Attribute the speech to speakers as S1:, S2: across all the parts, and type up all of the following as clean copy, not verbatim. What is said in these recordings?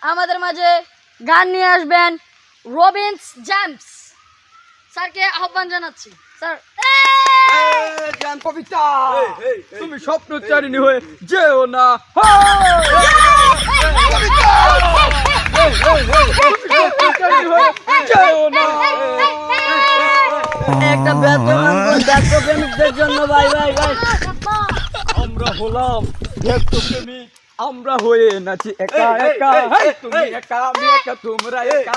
S1: আমাদের মাঝে গান নিয়ে আসবেন রবিন্স জেমস স্যারকে আহ্বান জানাচ্ছি। স্যার
S2: জ্ঞান কবিতা তুমি স্বপ্নচারিণী হয়ে যেও না।
S3: একটা ব্যর্থ প্রেমিকদের জন্য ভাই ভাই ভাই
S2: আমরা হলাম ব্যর্থ প্রেমিক, আমরা হয়ে নাচি একা একা। তুমি একা আমি একা তোমরা একা।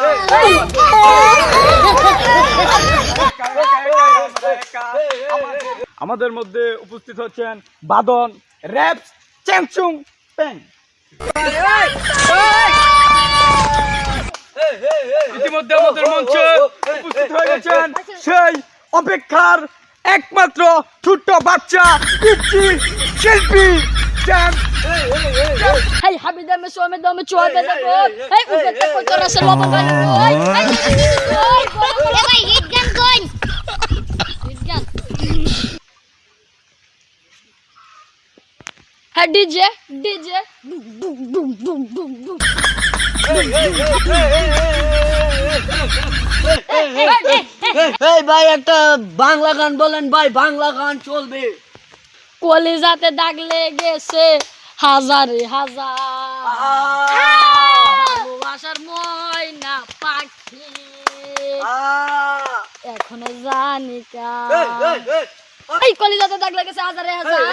S2: আমাদের মধ্যে উপস্থিত হচ্ছেন বাদন র্যাপস চ্যাংচুং প্যাং। ইতিমধ্যে আমাদের মঞ্চে উপস্থিত হয়ে গেছেন সেই অপেক্ষার একমাত্র ছোট্ট বাচ্চা পিচ্চি শিল্পী
S1: হেই হাবিদা মে সোমে দমে চোবে দেখো হেই উঠতে কই তোরা সে লোবা গান কই এ ভাই হিট গান কই হিট গান হ্যাঁ DJ DJ boom boom boom boom boom
S3: এই ভাই একটা বাংলা গান বলেন ভাই, বাংলা গান চলবে।
S1: কলিজাতে দাগ লেগেছে হাজারে হাজার ভালোবাসার ময়না পাখি এখনো জানি এই কলিজাতে দাগ লেগেছে হাজারে হাজার